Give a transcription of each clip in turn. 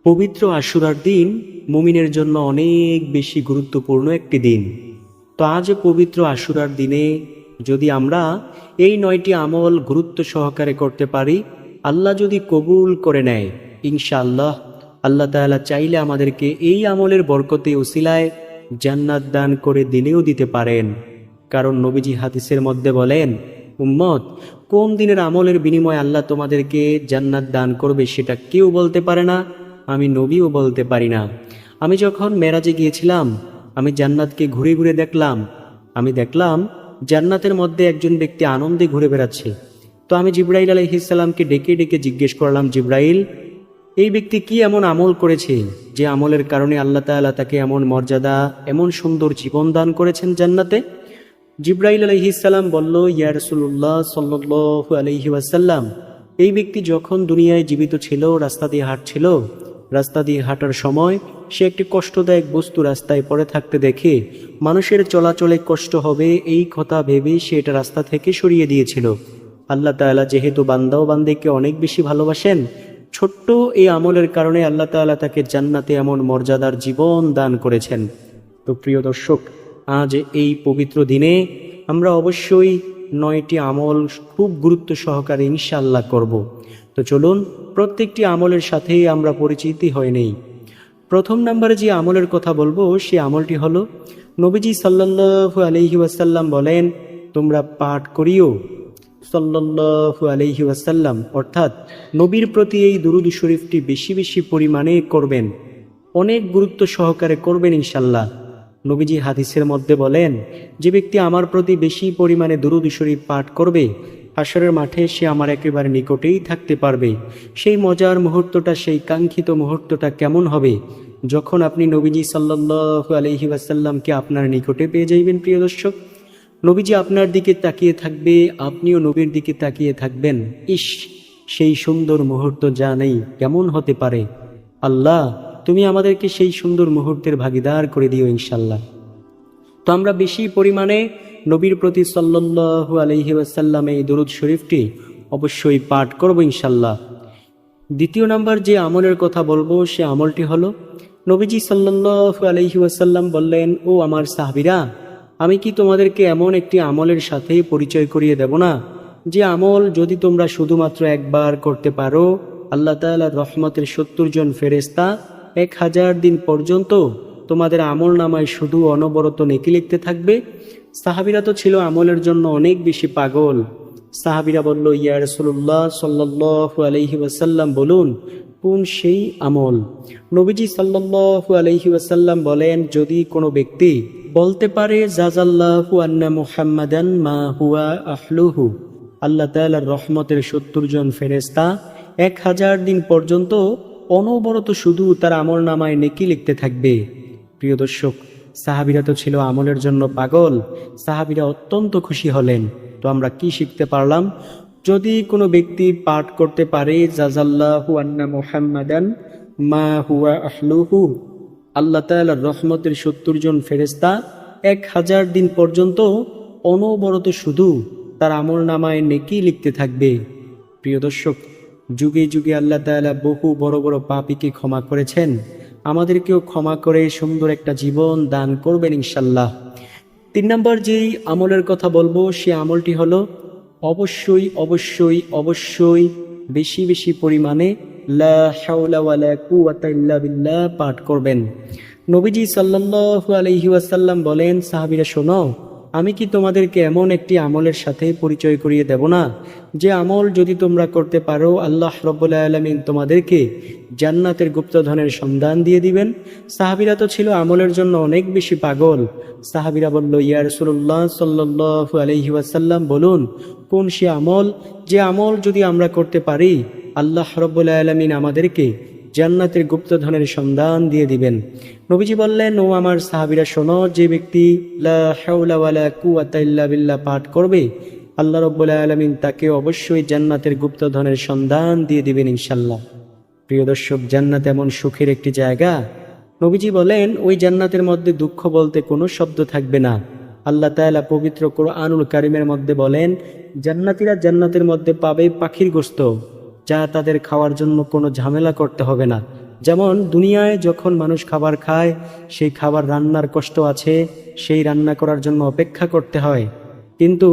পবিত্র আশুরার দিন মুমিনের জন্য অনেক বেশি গুরুত্বপূর্ণ একটি দিন। তো আজ পবিত্র আশুরার দিনে যদি আমরা এই 9টি আমল গুরুত্ব সহকারে করতে পারি, আল্লাহ যদি কবুল করে নেয়, ইনশাআল্লাহ আল্লাহ তাআলা চাইলে আমাদেরকে এই আমলের বরকতে উসিলায় জান্নাত দান করে দিলেও দিতে পারেন। কারণ নবীজি হাদিসের মধ্যে বলেন, উম্মত, কোন দিনের আমলের বিনিময়ে আল্লাহ তোমাদেরকে জান্নাত দান করবে সেটা কেউ বলতে পারে না, আমি নবীও বলতে পারি না। আমি যখন মেরাজে গিয়েছিলাম, আমি জান্নাতকে ঘুরে ঘুরে দেখলাম। আমি দেখলাম জান্নাতের মধ্যে একজন ব্যক্তি আনন্দে ঘুরে বেড়াচ্ছে। তো আমি জিব্রাইল আলাইহিস সালামকে ডেকে ডেকে জিজ্ঞেস করলাম, জিব্রাইল, এই ব্যক্তি কি এমন আমল করেছে যে আমলের কারণে আল্লাহ তাআলা তাকে এমন মর্যাদা, এমন সুন্দর জীবন দান করেছেন জান্নাতে? জিব্রাইল আলাইহিস সালাম বলল, ইয়া রাসূলুল্লাহ সাল্লাল্লাহু আলাইহি ওয়াসাল্লাম, এই ব্যক্তি যখন দুনিয়ায় জীবিত ছিল, রাস্তা দিয়ে হাঁটছিল। রাস্তা দিয়ে হাঁটার সময় সে একটি কষ্টদায়ক বস্তু রাস্তায় পড়ে থাকতে দেখে মানুষের চলাচলে কষ্ট হবে এই কথা ভেবে সে এটা রাস্তা থেকে সরিয়ে দিয়েছিল। আল্লাহ তাআলা যেহেতু বান্দা ও বান্দিকে অনেক বেশি ভালোবাসেন, ছোট্ট এই আমলের কারণে আল্লাহ তাআলা তাকে জান্নাতে এমন মর্যাদার জীবন দান করেছেন। তো প্রিয় দর্শক, আজ এই পবিত্র দিনে আমরা অবশ্যই 9টি আমল খুব গুরুত্ব সহকারে ইনশাআল্লাহ করব। তো চলুন প্রত্যেকটি আমলের সাথে আমরা পরিচিতি হয়ে নেই। প্রথম নম্বরে যে আমলের কথা বলবো সে আমলটি হলো, নবীজি সাল্লাল্লাহু আলাইহি ওয়াসাল্লাম বলেন, তোমরা পাঠ করিও সাল্লাল্লাহু আলাইহি ওয়াসাল্লাম, অর্থাৎ নবীর প্রতি এই দুরূদ শরীফটি বেশি বেশি পরিমাণে করবেন, অনেক গুরুত্ব সহকারে করবেন ইনশাল্লাহ। নবীজি হাদিসের মধ্যে বলেন, যে ব্যক্তি আমার প্রতি বেশি পরিমাণে দুরূদ শরীফ পাঠ করবে, হাশরের মাঠে সে আমার একেবারে নিকটেই থাকতে পারবে। সেই মজার মুহূর্তটা, সেই কাঙ্ক্ষিত মুহূর্তটা কেমন হবে যখন আপনি নবীজি সাল্লাল্লাহু আলাইহি ওয়াসাল্লামকে আপনার নিকটে পেয়ে যাইবেন। প্রিয় দর্শক, নবীজি আপনার দিকে তাকিয়ে থাকবে, আপনিও নবীর দিকে তাকিয়ে থাকবেন। ইস, সেই সুন্দর মুহূর্ত যা নেই কেমন হতে পারে। আল্লাহ, তুমি আমাদেরকে সেই সুন্দর মুহূর্তের ভাগীদার করে দিও ইনশাল্লাহ। তো আমরা বেশি পরিমাণে নবীর প্রতি সাল্লাল্লাহু আলাইহি ওয়াসাল্লাম এই দরুদ শরীফটি অবশ্যই পাঠ করব ইনশাল্লাহ। দ্বিতীয় নাম্বার যে আমলের কথা বলবো সে আমলটি হলো, নবীজি সাল্লাল্লাহু আলাইহি ওয়াসাল্লাম বললেন, ও আমার সাহাবীরা, আমি কি তোমাদেরকে এমন একটি আমলের সাথে পরিচয় করিয়ে দেব না, যে আমল যদি তোমরা শুধুমাত্র একবার করতে পারো, আল্লাহ তাআলার রহমতের 70 জন ফেরেশতা 1000 দিন পর্যন্ত তোমাদের আমল নামায় শুধু অনবরত নেকি লিখতে থাকবে। সাহাবীরা তো ছিল আমলের জন্য অনেক বেশি পাগল। সাহাবীরা বলল, ইয়া রাসূলুল্লাহ সাল্লাল্লাহু আলাইহি ওয়াসাল্লাম, বলুন কোন সেই আমল? নবীজি সাল্লাল্লাহু আলাইহি ওয়াসাল্লাম বলেন, যদি কোনো ব্যক্তি বলতে পারে, জাযাল্লাহু আন্না মুহাম্মাদান মা হুয়া আহলুহু, আল্লাহ তাআলার রহমতের 70 জন ফেরেশতা 1000 দিন পর্যন্ত অনবরত শুধু তার আমল নামায় নেকি লিখতে থাকবে। প্রিয় দর্শক, সাহাবীরা তো ছিল আমলের জন্য পাগল। সাহাবীরা অত্যন্ত খুশি হলেন। তো আমরা কি শিখতে পারলাম? যদি কোনো ব্যক্তি পাঠ করতে পারে, জাযাল্লাহু আন্না মুহাম্মাদান মা হুয়া আহলুহু, আল্লাহ তাআলার রহমতের 70 জন ফেরেশতা 1000 দিন পর্যন্ত অনবরত শুধু তার আমল নামায় নেকি লিখতে থাকবে। প্রিয় দর্শক, যুগে যুগে আল্লাহ তাআলা বহু বড় বড় পাপীকে ক্ষমা করেছেন, আমাদেরকেও ক্ষমা করে সুন্দর একটা জীবন দান করবেন ইনশাল্লাহ। 3 নম্বর যেই আমলের কথা বলবো সে আমলটি হলো, অবশ্যই অবশ্যই অবশ্যই বেশি বেশি পরিমাণে লা হাওলা ওয়ালা কুওয়াতা ইল্লা বিল্লাহ পাঠ করবেন। নবীজি সাল্লাল্লাহু আলাইহি ওয়াসাল্লাম বলেন, সাহাবীরা শোনো, আমি কি তোমাদেরকে এমন একটি আমলের সাথে পরিচয় করিয়ে দেব না, যে আমল যদি তোমরা করতে পারো, আল্লাহ রাব্বুল আলামিন তোমাদেরকে জান্নাতের গুপ্তধনের সন্ধান দিয়ে দিবেন। সাহাবীরা তো ছিল আমলের জন্য অনেক বেশি পাগল। সাহাবীরা বলল, ইয়া রাসূলুল্লাহ সাল্লাল্লাহু আলাইহি ওয়াসাল্লাম, বলুন কোন সে আমল, যে আমল যদি আমরা করতে পারি, আল্লাহ রাব্বুল আলামিন আমাদেরকে জান্নাতের গুপ্তধনের সন্ধান দিয়ে দিবেন। নবীজি বললেন, ও আমার সাহাবীরা শোনো, যে ব্যক্তি লা হাওলা ওয়ালা কুওয়াতা ইল্লা বিল্লাহ পাঠ করবে, আল্লাহ রাব্বুল আলামিন তাকে অবশ্যই জান্নাতের গুপ্তধনের সন্ধান দিয়ে দিবেন ইনশাল্লাহ। প্রিয় দর্শক, জান্নাত এমন সুখের একটি জায়গা, নবীজি বলেন ওই জান্নাতের মধ্যে দুঃখ বলতে কোনো শব্দ থাকবে না। আল্লাহ তাআলা পবিত্র কোরআনুল কারীমের মধ্যে বলেন, জান্নাতীরা জান্নাতের মধ্যে পাবে পাখির গোশত, যা তাদের খাওয়ার জন্য কোনো ঝামেলা করতে হবে না। যেমন দুনিয়ায় যখন মানুষ খাবার খায়, সেই খাবার রান্নার কষ্ট আছে, সেই রান্না করার জন্য অপেক্ষা করতে হয়। কিন্তু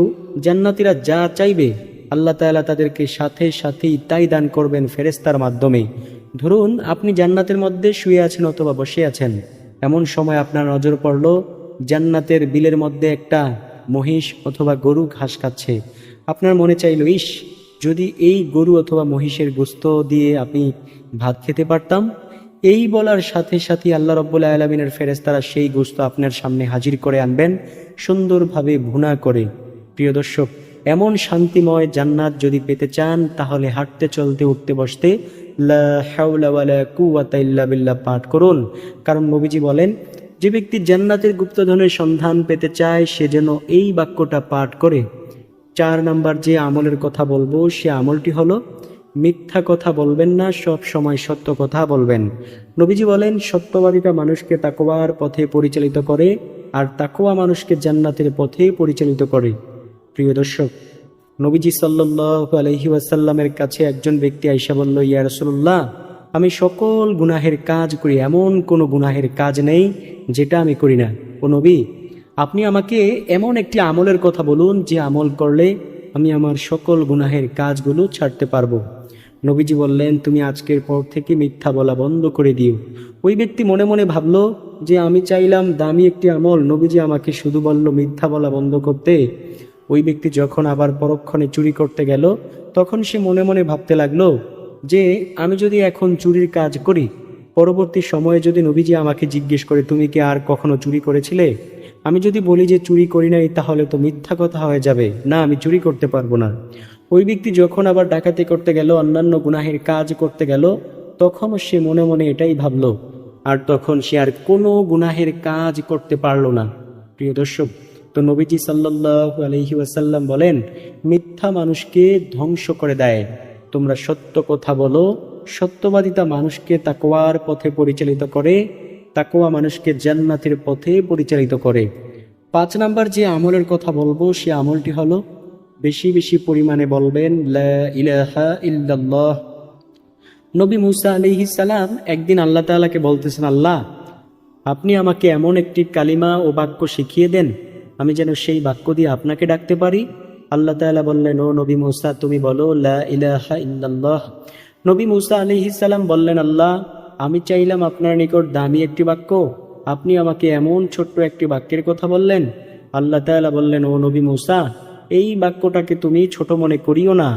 জান্নাতীরা যা চাইবে আল্লাহ তাআলা তাদেরকে সাথে সাথেই তাই দান করবেন ফেরেশতার মাধ্যমে। ধরুন আপনি জান্নাতের মধ্যে শুয়ে আছেন অথবা বসে আছেন, এমন সময় আপনার নজর পড়ল জান্নাতের বিলের মধ্যে একটা মহিষ অথবা গরু ঘাস খাচ্ছে। আপনার মনে চাইল, ইস, যদি এই গরু অথবা মহিষের গোশত দিয়ে আপনি ভাত খেতে পারতাম। এই বলার সাথে সাথে আল্লাহ রাব্বুল আলামিনের ফেরেশতারা সেই গোশত আপনার সামনে হাজির করে আনবেন, সুন্দরভাবে ভুনা করে। প্রিয় দর্শক, এমন শান্তিময় জান্নাত যদি পেতে চান তাহলে হাঁটতে চলতে উঠতে বসতে লা হাওলা ওয়ালা কুওয়াতা ইল্লা বিল্লাহ পাঠ করুন। কারণ নবীজি বলেন, যে ব্যক্তি জান্নাতের গুপ্তধনের সন্ধান পেতে চায় সে যেন এই বাক্যটা পাঠ করে। 4 নাম্বার যে আমলের কথা বলবো সে আমলটি হলো মিথ্যা কথা বলবেন না, সব সময় সত্য কথা বলবেন। নবীজি বলেন, সত্যবাদিতা মানুষকে তাকওয়ার পথে পরিচালিত করে, আর তাকওয়া মানুষকে জান্নাতের পথে পরিচালিত করে। প্রিয় দর্শক, নবীজি সাল্লাল্লাহু আলাইহি ওয়াসাল্লামের কাছে একজন ব্যক্তি আইসা বলল, ইয়া রাসূলুল্লাহ, আমি সকল গুনাহের কাজ করি, এমন কোনো গুনাহের কাজ নেই যেটা আমি করি না। ও নবী, আপনি আমাকে এমন একটি আমলের কথা বলুন যে আমল করলে আমি আমার সকল গুনাহের কাজগুলো ছাড়তে পারবো। নবীজি বললেন, তুমি আজকের পর থেকে মিথ্যা বলা বন্ধ করে দিও। ওই ব্যক্তি মনে মনে ভাবলো যে আমি চাইলাম দামি একটি আমল, নবীজি আমাকে শুধু বলল মিথ্যা বলা বন্ধ করতে। ওই ব্যক্তি যখন আবার পরক্ষণে চুরি করতে গেল, তখন সে মনে মনে ভাবতে লাগলো যে আমি যদি এখন চুরির কাজ করি, পরবর্তী সময়ে যদি নবীজি আমাকে জিজ্ঞেস করে তুমি কি আর কখনো চুরি করেছিলে, আমি যদি বলি যে চুরি করি নাই, তাহলে তো মিথ্যা কথা হয়ে যাবে, না আমি চুরি করতে পারবো না। ওই ব্যক্তি যখন আবার ডাকাতি করতে গেল, অন্যান্য গুনাহের কাজ করতে গেল, তখন সে মনে মনে এটাই ভাবলো, আর তখন সে আর কোনো গুনাহের কাজ করতে পারলো না। প্রিয় দর্শক, তো নবীজি সাল্লাল্লাহু আলাইহি ওয়াসাল্লাম বলেন, মিথ্যা মানুষকে ধ্বংস করে দেয়, তোমরা সত্য কথা বলো। সত্যবাদিতা মানুষকে তাকওয়ার পথে পরিচালিত করে, তাকওয়া মানুষকে জান্নাতের পথে পরিচালিত করে। 5 নাম্বার যে আমলের কথা বলবো সে আমলটি হলো বেশি বেশি পরিমাণে বলবেন লা ইলাহা ইল্লাল্লাহ। নবী মুসা আলাইহিস সালাম একদিন আল্লাহ তাআলাকে বলতেছেন, আল্লাহ, আপনি আমাকে এমন একটি কালিমা ও বাক্য শিখিয়ে দেন আমি যেন সেই বাক্য দিয়ে আপনাকে ডাকতে পারি। আল্লাহ তাআলা বললেন, ও নবী মুসা, তুমি বলো লা ইলাহা ইল্লাল্লাহ। নবী মুসা আলাইহিস সালাম বললেন, আল্লাহ, আমি চাইলাম আপনার নিকট দামি একটি বাক্য, আপনি আমাকে এমন ছোট্ট একটি বাক্যের কথা বললেন। আল্লাহ তাআলা বললেন, ও নবী মুসা, এই বাক্যটাকে তুমি ছোট মনে করিও না।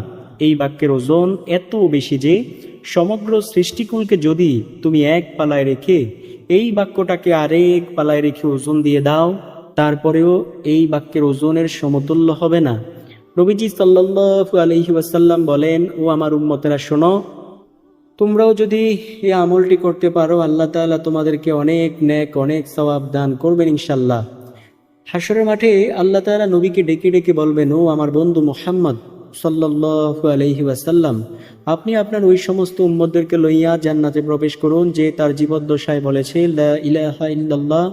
এই বাক্যের ওজন এত বেশি যে সমগ্র সৃষ্টিকুলকে যদি তুমি এক পালায় রেখে এই বাক্যটাকে আরেক পালায় রেখে ওজন দিয়ে দাও, তারপরেও এই বাক্যের ওজনের সমতুল্য হবে না। নবীজি সাল্লাল্লাহু আলাইহি ওয়াসাল্লাম বলেন, ও আমার উম্মতেরা শোনো, তোমরাও যদি এই আমলটি করতে পারো, আল্লাহ তাআলা তোমাদেরকে অনেক নেক, অনেক সওয়াব দান করবেন ইনশাআল্লাহ। হাশরের মাঠে আল্লাহ তাআলা নবীকে ডেকে ডেকে বলবেন, ও আমার বন্ধু মুহাম্মদ সাল্লাল্লাহু আলাইহি ওয়াসাল্লাম, আপনি আপনার ওই সমস্ত উম্মতদেরকে লইয়া জান্নাতে প্রবেশ করুন যে তার জীবদ্দশায় বলেছে লা ইলাহা ইল্লাল্লাহ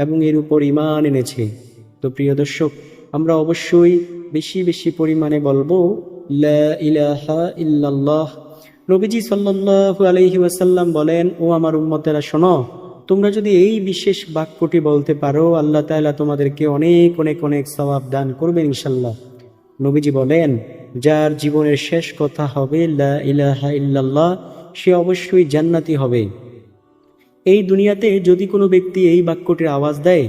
এবং এর উপর ঈমান এনেছে। তো প্রিয় দর্শক, আমরা অবশ্যই বেশি বেশি পরিমাণে বলবো লা ইলাহা ইল্লাল্লাহ। নবীজি সাল্লাল্লাহু আলাইহি ওয়াসাল্লাম বলেন, ও আমার উম্মতেরা শোনো, তোমরা যদি এই বিশেষ বাক্যটি বলতে পারো, আল্লাহ তাআলা তোমাদেরকে অনেক অনেক অনেক সওয়াব দান করবেন ইনশাআল্লাহ। নবীজি বলেন, যার জীবনের শেষ কথা হবে লা ইলাহা ইল্লাল্লাহ, সে অবশ্যই জান্নাতি হবে। এই দুনিয়াতে যদি কোনো ব্যক্তি এই বাক্যটির আওয়াজ দেয়,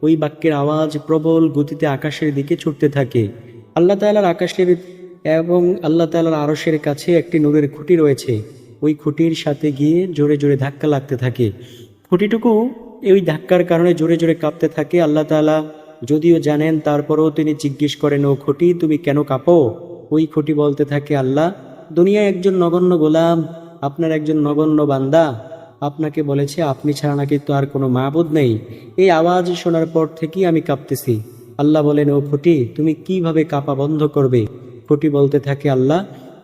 ওই বাক্যের আওয়াজ প্রবল গতিতে আকাশের দিকে ছুটতে থাকে। আল্লাহ তাআলার আকাশের এবং আল্লাহ তাআলার আরশের কাছে একটি নূরের খুঁটি রয়েছে, ওই খুঁটির সাথে গিয়ে জোরে জোরে ধাক্কা লাগতে থাকে। খুঁটিটুকু এই ধাক্কার কারণে জোরে জোরে কাঁপতে থাকে। আল্লাহ তাআলা যদিও জানেন, তারপরেও তিনি জিজ্ঞেস করেন, ও খুঁটি, তুমি কেন কাঁপো? ওই খুঁটি বলতে থাকে, আল্লাহ, দুনিয়ায় একজন নগণ্য গোলাম, আপনার একজন নগণ্য বান্দা আপনাকে বলেছে আপনি ছাড়া নাকি তো আর কোনো মাবুদ নেই। এই আওয়াজ শোনার পর থেকেই আমি কাঁপতেছি। আল্লাহ বলেন, ও খুঁটি, তুমি কিভাবে কাঁপা বন্ধ করবে? খুঁটি বলতে থাকে, আল্লাহ,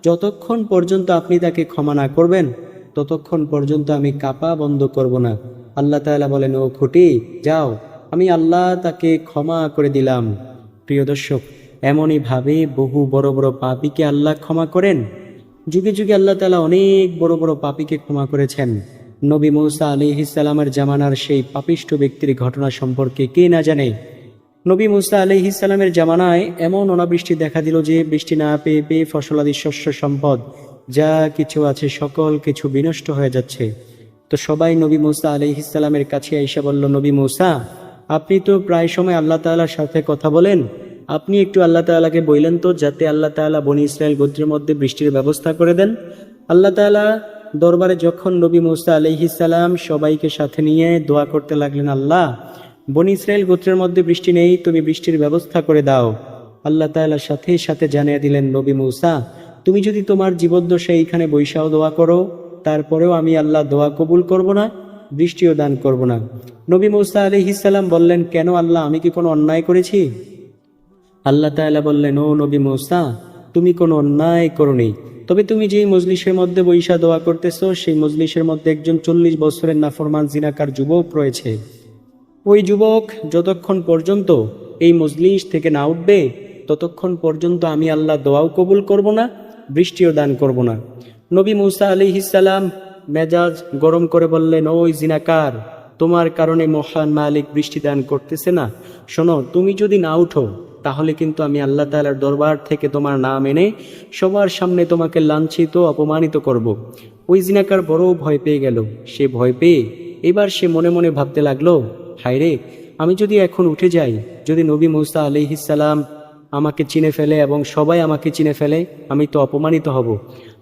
যতক্ষণ পর্যন্ত আপনি তাকে ক্ষমা না করবেন ততক্ষণ পর্যন্ত আমি কাঁপা বন্ধ করব না। আল্লাহ তাআলা বলেন, ও খুঁটি, যাও, আমি আল্লাহ তাকে ক্ষমা করে দিলাম। প্রিয় দর্শক, এমনই ভাবে বহু বড় বড় পাপীকে আল্লাহ ক্ষমা করেন। যুগে যুগে আল্লাহ তাআলা অনেক বড় বড় পাপীকে ক্ষমা করেছেন। নবী মূসা আলাইহিস সালামের জামানার সেই পাপিষ্ঠ ব্যক্তির ঘটনা সম্পর্কে কে না জানে। নবী মূসা আলাইহিস সালামের জামানায় এমন অনাবৃষ্টি দেখা দিল যে বৃষ্টি না পেয়ে পেয়ে ফসলাদি শস্য সম্পদ যা কিছু আছে সকল কিছু বিনষ্ট হয়ে যাচ্ছে। তো সবাই নবী মূসা আলাইহিস সালামের কাছে এসে বলল, নবী মূসা, আপনি তো প্রায় সময় আল্লাহ তাআলার সাথে কথা বলেন, আপনি একটু আল্লাহ তাআলাকে বললেন তো যাতে আল্লাহ তাআলা বনী ইসরায়েল গোত্রের মধ্যে বৃষ্টির ব্যবস্থা করে দেন। আল্লাহ তাআলা দরবারে যখন নবী মূসা আলাইহিস সালাম সবাইকে সাথে নিয়ে দোয়া করতে লাগলেন, আল্লাহ, বনী ইসরায়েল গোত্রের মধ্যে বৃষ্টি নেই, তুমি বৃষ্টির ব্যবস্থা করে দাও। আল্লাহ তাআলা সাথে সাথে জানিয়ে দিলেন, নবী মূসা, তুমি যদি তোমার জীবদ্দশায় এইখানে বৈশাও দোয়া করো, তারপরেও আমি আল্লাহ দোয়া কবুল করব না, বৃষ্টিও দান করব না। নবী মূসা আলাইহিস সালাম বললেন, কেন আল্লাহ, আমি কি কোনো অন্যায় করেছি? আল্লাহ তাআলা বললেন, ও নবী মূসা, তুমি কোনো অন্যায় করোনি, তবে তুমি যেই মজলিসের মধ্যে বৈশা দোয়া করতেছো সেই মজলিসের মধ্যে একজন 40 বছরের নাফরমান জিনাকার যুবক রয়েছে। ওই যুবক যতক্ষণ পর্যন্ত এই মজলিস থেকে না উঠবে ততক্ষণ পর্যন্ত আমি আল্লাহ দোয়াও কবুল করব না, বৃষ্টিও দান করব না। নবী মূসা আলাইহিস সালাম মেজাজ গরম করে বললেন, ওই জিনাকার, তোমার কারণে মহান মালিক বৃষ্টি দান করতেছে না। শোনো, তুমি যদি না উঠো তাহলে কিন্তু আমি আল্লাহ তাআলার দরবার থেকে তোমার নাম এনে সবার সামনে তোমাকে লাঞ্ছিত অপমানিত করব। ওই জিনাকার বড় ভয় পেয়ে গেল। সে ভয় পেয়ে এবার সে মনে মনে ভাবতে লাগলো, হায়রে, আমি যদি এখন উঠে যাই, যদি নবী মূসা আলাইহিস সালাম আমাকে চিনে ফেলে এবং সবাই আমাকে চিনে ফেলে, আমি তো অপমানিত হব।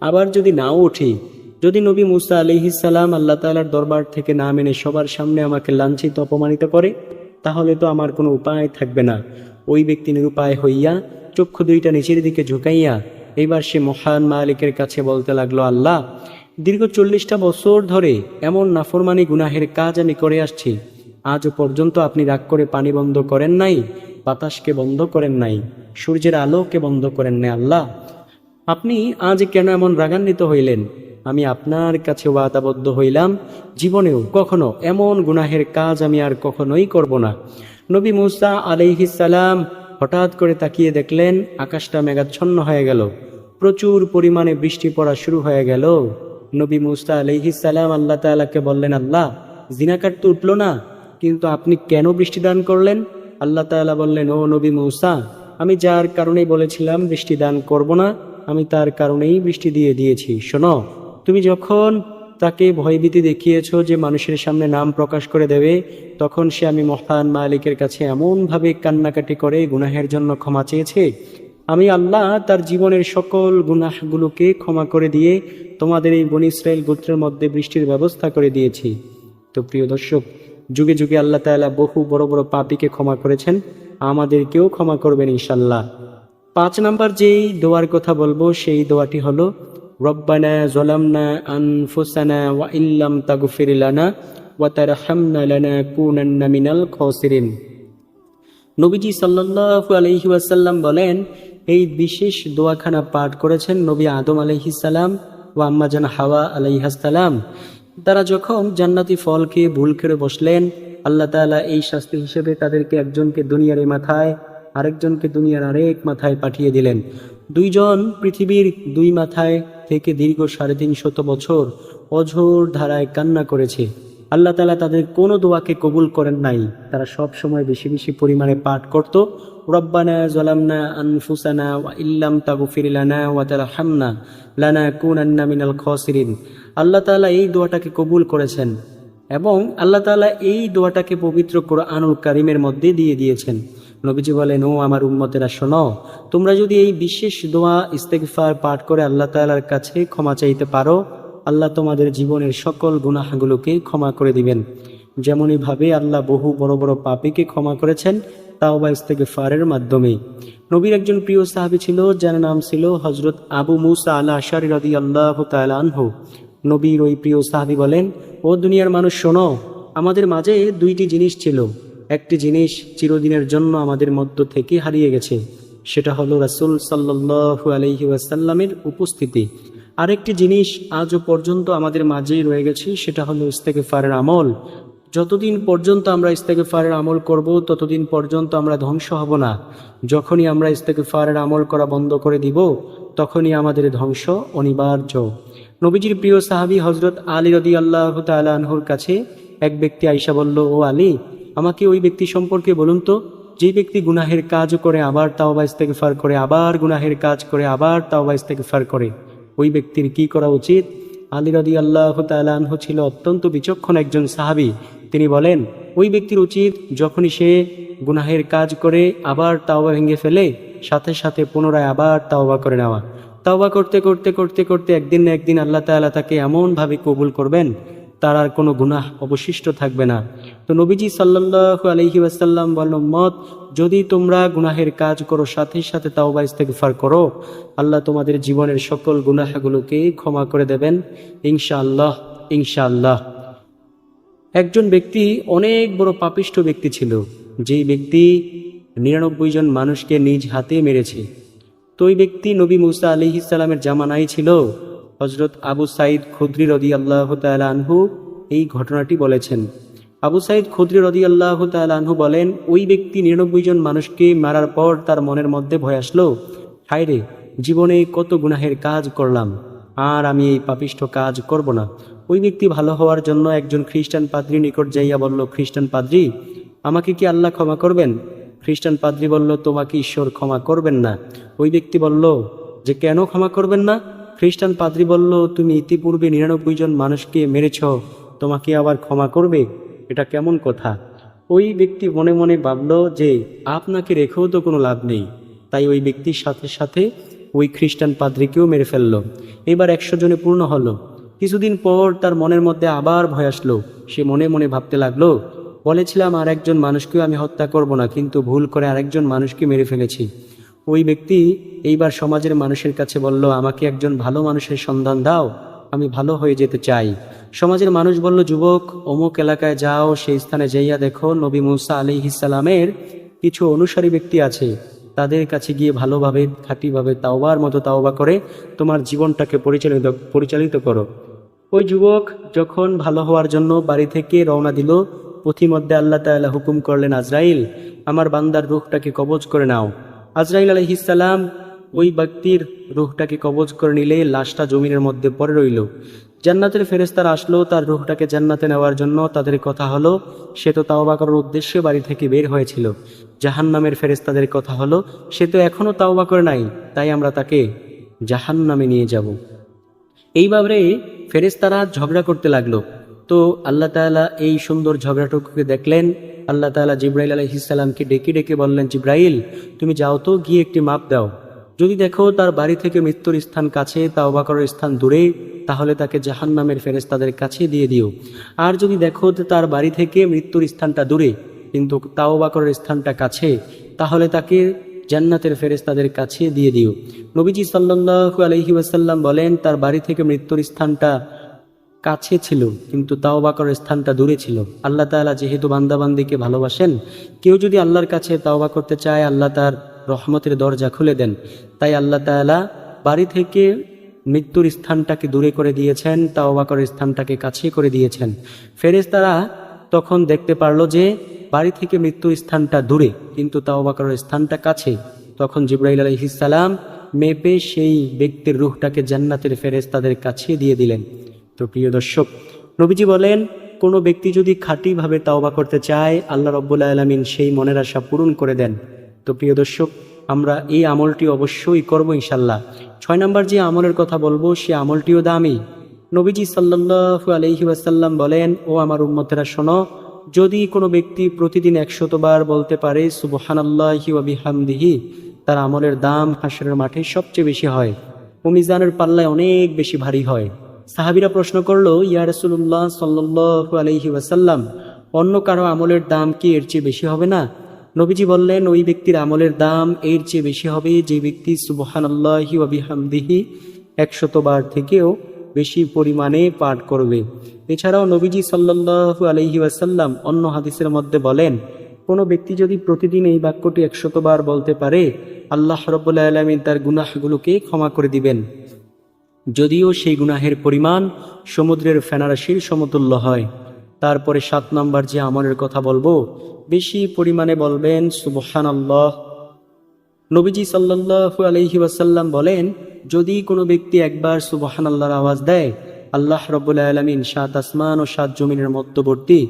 আবার যদি নাও উঠি, যদি নবী মূসা আলাইহিস সালাম আল্লাহ তাআলার দরবার থেকে না মেনে সবার সামনে আমাকে লাঞ্ছিত অপমানিত করে, তাহলে তো আমার কোনো উপায় থাকবে না। ওই ব্যক্তি নিরুপায় হইয়া চক্ষু দুইটা নিচের দিকে ঝুঁকাইয়া এবার সে মহান মালিকের কাছে বলতে লাগলো, আল্লাহ, দীর্ঘ 40টা বছর ধরে এমন নাফরমানি গুনাহের কাজ আমি করে আসছি, আজও পর্যন্ত আপনি রাগ করে পানি বন্ধ করেন নাই, বাতাসকে বন্ধ করেন নাই, সূর্যের আলোকে বন্ধ করেন নাই। আল্লাহ, আপনি আজ কেন এমন রাগান্বিত হইলেন? আমি আপনার কাছে ওয়াদাবদ্ধ হইলাম, জীবনেও কখনো এমন গুনাহের কাজ আমি আর কখনোই করব না। নবী মূসা আলাইহিস সালাম হঠাৎ করে তাকিয়ে দেখলেন আকাশটা মেঘাচ্ছন্ন হয়ে গেল, প্রচুর পরিমাণে বৃষ্টি পড়া শুরু হয়ে গেল। নবী মূসা আলাইহিস সালাম আল্লাহ তাআলাকে বললেন, আল্লাহ, জিনাকার তো উঠল না, কিন্তু আপনি কেন বৃষ্টি দান করলেন? আল্লাহ তাআলা বললেন, ও নবী মূসা, আমি যার কারণেই বলেছিলাম বৃষ্টি দান করব না, আমি তার কারণেই বৃষ্টি দিয়ে দিয়েছি। শোনো, তুমি যখন তাকে ভয়ভীতি দেখিয়েছো যে মানুষের সামনে নাম প্রকাশ করে দেবে, তখন সে আমি মহান মালিকের কাছে এমনভাবে কান্নাকাটি করে গুনাহের জন্য ক্ষমা চেয়েছে, আমি আল্লাহ তার জীবনের সকল গুনাহগুলোকে ক্ষমা করে দিয়ে তোমাদের এই বনী ইসরাইল গোত্রের মধ্যে বৃষ্টির ব্যবস্থা করে দিয়েছি। তো প্রিয় দর্শক, যুগে যুগে আল্লাহ তাআলা বহু বড় বড় পাপীকে ক্ষমা করেছেন, আমাদেরকেও ক্ষমা করবেন ইনশাল্লাহ। 5 নাম্বার যেই দোয়ার কথা বলবো সেই দোয়াটি হলো, রব্বানা যালামনা আনফুসানা ওয়া ইল্লাম তাগফির লানা ওয়া তারহামনা লানাকুনান্না মিনাল খাসিরিন। নবীজি সাল্লাল্লাহু আলাইহি ওয়াসাল্লাম বলেন, এই বিশেষ দোয়াখানা পাঠ করেছেন নবী আদম আলাইহিস সালাম ও আম্মা জান হাওয়া আলাইহিস সালাম। তারা যখন জান্নাতি ফল খেয়ে ভুল করে বসলেন, আল্লাহ তাআলা এই শাস্তি হিসেবে তাদেরকে একজনকে দুনিয়ার এই মাথায়, আরেকজনকে দুনিয়ার আরেক মাথায় পাঠিয়ে দিলেন। দুইজন পৃথিবীর 2 মাথায় থেকে দীর্ঘ 350 বছর অঝোর ধারায় কান্না করেছে। আল্লাহ তাআলা তাদের কোনো দোয়াকে কবুল করেন নাই। তারা সব সময় বেশি বেশি পরিমাণে পাঠ করত, রব্বানা যালামনা আনফুসানা ওয়া ইল্লাম তাগফির লানা ওয়া তারহামনা লানাকুনান্না মিনাল খাসিরিন। আল্লাহ তাআলা এই দোয়াটাকে কবুল করেছেন এবং আল্লাহ তাআলা এই দোয়াটাকে পবিত্র কোরআনুল কারীমের মধ্যে দিয়ে দিয়েছেন। নবীজি বলেন, ও আমার উম্মতেরা শোনো, তোমরা যদি এই বিশেষ দোয়া ইস্তেগফার পাঠ করে আল্লাহ তাআলার কাছে ক্ষমা চাইতে পারো, আল্লাহ তোমাদের জীবনের সকল গুনাহগুলোকে ক্ষমা করে দিবেন। যেমনই ভাবে আল্লাহ বহু বড় বড় পাপীকে ক্ষমা করেছেন তাওবা ইস্তেগফারের মাধ্যমে। নবীর একজন প্রিয় সাহাবী ছিল যার নাম ছিল হযরত আবু মুসা আল-আশআরী রাদিয়াল্লাহু তাআলা আনহু। নবীর ওই প্রিয় সাহাবী বলেন, ও দুনিয়ার মানুষ শোনো, আমাদের মাঝে 2টি জিনিস ছিল। একটি জিনিস চিরদিনের জন্য আমাদের মধ্য থেকে হারিয়ে গেছে, সেটা হলো রাসূল সাল্লাল্লাহু আলাইহি ওয়াসাল্লামের উপস্থিতি। আরেকটি জিনিস আজও পর্যন্ত আমাদের মাঝেই রয়ে গেছে, সেটা হলো ইস্তেগফারের আমল। যতদিন পর্যন্ত আমরা ইস্তেগফারের আমল করব ততদিন পর্যন্ত আমরা ধ্বংস হব না। যখনই আমরা ইস্তেগফারের আমল করা বন্ধ করে দিব তখনই আমাদের ধ্বংস অনিবার্য। নবীজির প্রিয় সাহাবী হযরত আলী রাদিয়াল্লাহু তাআলা আনহুর কাছে এক ব্যক্তি আয়েশা বলল, ও আলী, আমাকে ওই ব্যক্তি সম্পর্কে বলুন তো, যে ব্যক্তি গুনাহের কাজ করে আবার তাওবা ইস্তেগফার করে, আবার গুনাহের কাজ করে আবার তাওবা ইস্তেগফার করে, ওই ব্যক্তির কি করা উচিত? আলী রাদিয়াল্লাহু তাআলা আনহু ছিল অত্যন্ত বিচক্ষণ একজন সাহাবী। তিনি বলেন, ওই ব্যক্তির উচিত যখনই সে গুনাহের কাজ করে আবার তাওবা ভেঙে ফেলে, সাথে সাথে পুনরায় আবার তাওবা করে নেওয়া। তাওবা করতে করতে করতে করতে একদিন না একদিন আল্লাহ তাআলা তাকে এমনভাবে কবুল করবেন, তার আর কোনো গুনাহ অবশিষ্ট থাকবে না। তো নবীজি সাল্লাল্লাহু আলাইহি ওয়াসাল্লাম বলেন, উম্মত, যদি তোমরা গুনাহের কাজ করো সাথে সাথে তাওবা ইস্তেগফার করো, আল্লাহ তোমাদের জীবনের সকল গুনাহগুলোকে ক্ষমা করে দেবেন ইনশাআল্লাহ, ইনশাআল্লাহ। একজন ব্যক্তি অনেক বড় পাপিষ্ঠ ব্যক্তি ছিল, যেই ব্যক্তি ৯৯ জন মানুষকে নিজ হাতে মেরেছে। তো ওই ব্যক্তি নবী মুসা আলাইহিস সালামের জামানায় ছিল। হযরত আবু সাঈদ খুদরি রাদিয়াল্লাহু তাআলা আনহু এই ঘটনাটি বলেছেন। আবু সাঈদ খুদরি রাদিয়াল্লাহু তাআলা আনহু বলেন, ওই ব্যক্তি ৯৯ জন মানুষকে মারার পর তার মনের মধ্যে ভয় আসলো, হায় রে, জীবনে কত গুনাহের কাজ করলাম, আর আমি এই পাপিষ্ঠ কাজ করব না। ওই ব্যক্তি ভালো হওয়ার জন্য একজন খ্রিস্টান পাদ্রীর নিকট যাইয়া বলল, খ্রিস্টান পাদ্রী, আমাকে কি আল্লাহ ক্ষমা করবেন? খ্রিস্টান পাদ্রী বলল, তোমাকে ঈশ্বর ক্ষমা করবেন না। ওই ব্যক্তি বলল যে, কেন ক্ষমা করবেন না? খ্রিস্টান পাদ্রী বলল, তুমি ইতিপূর্বে ৯৯ জন মানুষকে মেরেছ, তোমাকে আবার ক্ষমা করবে? এটা কেমন কথা? ওই ব্যক্তি মনে মনে ভাবল যে আপনাকে রেখেও তো কোনো লাভ নেই, তাই ওই ব্যক্তির সাথে সাথে ওই খ্রিস্টান পাদ্রীকেও মেরে ফেলল। এবার ১০০ জনে পূর্ণ হলো। কিছুদিন পর তার মনের মধ্যে আবার ভয় আসলো। সে মনে মনে ভাবতে লাগলো, বলেছিলাম আর একজন মানুষকেও আমি হত্যা করব না, কিন্তু ভুল করে আরেকজন মানুষকে মেরে ফেলেছি। ওই ব্যক্তি এইবার সমাজের মানুষের কাছে বলল, আমাকে একজন ভালো মানুষের সন্ধান দাও, আমি ভালো হয়ে যেতে চাই। সমাজের মানুষ বলল, যুবক, অমুক এলাকায় যাও, সেই স্থানে যাইয়া দেখো নবী মুসা আলাইহিস সালামের কিছু অনুসারী ব্যক্তি আছে, তাদের কাছে গিয়ে ভালোভাবে খাঁটিভাবে তাওবার মতো তাওবা করে তোমার জীবনটাকে পরিচালিত করো। ওই যুবক যখন ভালো হওয়ার জন্য বাড়ি থেকে রওনা দিল, পথিমধ্যে আল্লাহ তাআলা হুকুম করলেন, আজরাইল, আমার বান্দার রূহটাকে কবজ করে নাও। আজরাইল আলাইহিস সালাম ওই ব্যক্তির রূহটাকে কবজ করে নিলে লাশটা জমিনের মধ্যে পড়ে রইল। জান্নাতের ফেরেশতারা আসলো তার রূহটাকে জান্নাতে নেওয়ার জন্য। তাদের কথা হলো, সে তো তাওবা করার উদ্দেশ্যে বাড়ি থেকে বের হয়েছিল। জাহান্নামের ফেরেশতাদের কথা হলো, সে তো এখনো তাওবা করে নাই, তাই আমরা তাকে জাহান্নামে নিয়ে যাব। এইভাবে ফেরেশতারা ঝগড়া করতে লাগলো। তো আল্লাহ তাআলা এই সুন্দর ঝগড়াটুকুকে দেখলেন। আল্লাহ তাআলা জিবরাইল আলাইহিস সালামকে ডেকে ডেকে বললেন, জিবরাইল, তুমি যাও তো, গিয়ে একটি মাপ দাও। যদি দেখো তার বাড়ি থেকে মৃত্যুর স্থান কাছে, তাওবা করার স্থান দূরে, তাহলে তাকে জাহান্নামের ফেরেশতাদের কাছে দিয়ে দিও। আর যদি দেখো তার বাড়ি থেকে মৃত্যুর স্থানটা দূরে কিন্তু তাওবা করার স্থানটা কাছে, তাহলে তাকে জান্নাতের ফেরেশতাদের কাছে দিয়ে দিও। নবীজি সাল্লাল্লাহু আলাইহি ওয়াসাল্লাম বলেন, তার বাড়ি থেকে মৃত্যুর স্থানটা কাছে ছিল কিন্তু তাওবা করার স্থানটা দূরে ছিল। আল্লাহ তাআলা যেহেতু বান্দাবান্দিকে ভালোবাসেন, কেউ যদি আল্লাহর কাছে তাওবা করতে চায়, আল্লাহ তার রহমতের দরজা খুলে দেন। তাই আল্লাহ তাআলা বাড়ি থেকে মৃত্যুর স্থানটাকে দূরে করে দিয়েছেন, তাওবা করার স্থানটাকে কাছে করে দিয়েছেন। ফেরেশতারা তখন দেখতে পারলো যে বাড়ি থেকে মৃত্যুর স্থানটা দূরে কিন্তু তাওবা করার স্থানটা কাছে। তখন জিবরাইল আলাইহিস সালাম মেপে সেই ব্যক্তির রূহটাকে জান্নাতের ফেরেশতাদের কাছে দিয়ে দিলেন। তো প্রিয় দর্শক, নবীজি বলেন, কোনো ব্যক্তি যদি খাঁটিভাবে তাওবা করতে চায়, আল্লাহ রাব্বুল আলামিন সেই মনের আশা পূরণ করে দেন। তো প্রিয় দর্শক, আমরা এই আমলটি অবশ্যই করব ইনশাল্লাহ। ৬ নম্বর যে আমলের কথা বলবো, সে আমলটিও দামি। নবীজি সাল্লাল্লাহু আলাইহি ওয়াসাল্লাম বলেন, ও আমার উম্মতেরা শোনো, যদি কোনো ব্যক্তি প্রতিদিন ১০০ বার বলতে পারে সুবহানাল্লাহি ওয়া বিহামদিহি, তার আমলের দাম হাশরের মাঠে সবচেয়ে বেশি হয় ও মিজানের পাল্লায় অনেক বেশি ভারী হয়। সাহাবীরা প্রশ্ন করলো, ইয়া রাসূলুল্লাহ সাল্লাল্লাহু আলাইহি ওয়াসাল্লাম, অন্য কারো আমলের দাম কি এর চেয়ে বেশি হবে না? নবীজি বললেন, ওই ব্যক্তির আমলের দাম এর চেয়ে বেশি হবে যে ব্যক্তি সুবহানাল্লাহি ওয়া বিহামদিহি ১০০ বার থেকেও বেশি পরিমাণে পাঠ করবে। এছাড়াও নবীজি সাল্লাল্লাহু আলাইহি ওয়াসাল্লাম অন্য হাদিসের মধ্যে বলেন, কোনো ব্যক্তি যদি প্রতিদিন এই বাক্যটি ১০০ বার বলতে পারে, আল্লাহ রাব্বুল আলামিন তার গুনাহগুলোকে ক্ষমা করে দিবেন, যদিও সেই গুনাহের পরিমাণ সমুদ্রের ফেনারাশির সমতুল্য হয়। তারপরে ৭ নম্বর যে আমলের কথা বলবো, বেশি পরিমাণে বলবেন সুবহানাল্লাহ নবীজি সাল্লাল্লাহু আলাইহি ওয়াসাল্লাম বলেন, যদি কোনো ব্যক্তি একবার সুবহানাল্লাহর আওয়াজ দেয়, আল্লাহ রাব্বুল আলামিন 7 আসমান ও 7 জমিনের মধ্যবর্তী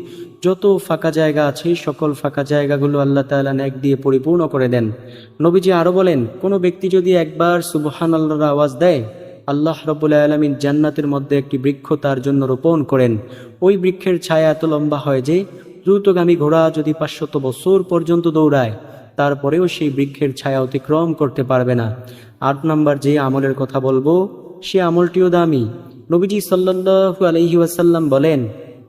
যত ফাঁকা জায়গা আছে সকল ফাঁকা জায়গাগুলো আল্লাহ তাআলা নেক দিয়ে পরিপূর্ণ করে দেন। নবীজি আরো বলেন, কোনো ব্যক্তি যদি একবার সুবহানাল্লাহর আওয়াজ দেয়, আল্লাহ রাব্বুল আলামিন জান্নাতের মধ্যে একটি বৃক্ষ তার জন্য রোপণ করেন। ওই বৃক্ষের ছায়া এত লম্বা হয় যে দ্রুতগামী ঘোড়া যদি 500 বছর পর্যন্ত দৌড়ায় তারপরেও সেই বৃক্ষের ছায়া অতিক্রম করতে পারবে না। 8 নম্বর যে আমলের কথা বলবো সে আমলটিও দামি। নবীজি সাল্লাল্লাহু আলাইহি ওয়াসাল্লাম বলেন,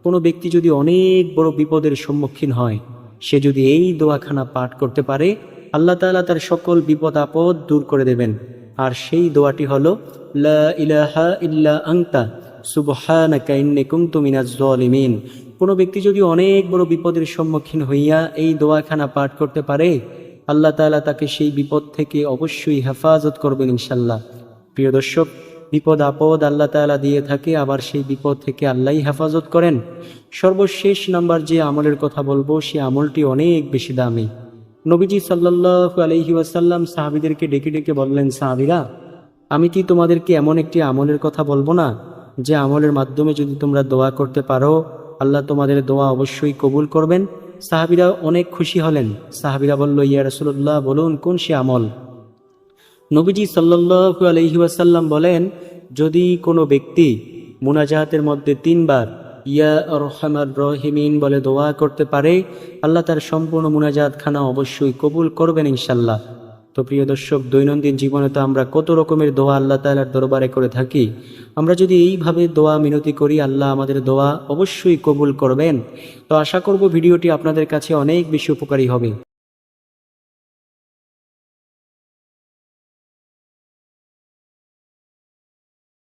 কোনো ব্যক্তি যদি অনেক বড় বিপদের সম্মুখীন হয়, সে যদি এই দোয়াখানা পাঠ করতে পারে, আল্লাহ তাআলা তার সকল বিপদ আপদ দূর করে দেবেন। আর সেই দোয়াটি হলো, লা ইলাহা ইল্লা আনতা সুবহানাকা ইন্নী কুনতু মিনাজ জালিমিন। কোনো ব্যক্তি যদি অনেক বড় বিপদের সম্মুখীন হইয়া এই দোয়াখানা পাঠ করতে পারে, আল্লাহ তাআলা তাকে সেই বিপদ থেকে অবশ্যই হেফাজত করবেন ইনশাল্লাহ। প্রিয় দর্শক, বিপদ আপদ আল্লাহ তাআলা দিয়ে থাকে, আবার সেই বিপদ থেকে আল্লাহই হেফাজত করেন। সর্বশেষ নাম্বার যে আমলের কথা বলবো সে আমলটি অনেক বেশি দামি। নবীজি সাল্লাল্লাহু আলাইহি ওয়াসাল্লাম সাহাবীদেরকে ডেকে ডেকে বললেন, সাহাবীরা, আমি কি তোমাদেরকে এমন একটি আমলের কথা বলবো না, যে আমলের মাধ্যমে যদি তোমরা দোয়া করতে পারো আল্লাহ তোমাদের দোয়া অবশ্যই কবুল করবেন? সাহাবীরা অনেক খুশি হলেন। সাহাবীরা বলল, ইয়া রাসূলুল্লাহ, বলুন কোন সে আমল? নবীজি সাল্লাল্লাহু আলাইহি ওয়াসাল্লাম বলেন, যদি কোনো ব্যক্তি মুনাজাতের মধ্যে 3 বার ইয়া আরহামার রহিমিন বলে দোয়া করতে পারে, আল্লাহ তার সম্পূর্ণ মুনাজাত খানা অবশ্যই কবুল করবেন ইনশাল্লাহ। তো প্রিয় দর্শক, দৈনন্দিন জীবনে তো আমরা কত রকমের দোয়া আল্লাহ তাআলার দরবারে করে থাকি। আমরা যদি এইভাবে দোয়া মিনতি করি, আল্লাহ আমাদের দোয়া অবশ্যই কবুল করবেন। তো আশা করব ভিডিওটি আপনাদের কাছে অনেক বেশি উপকারী হবে।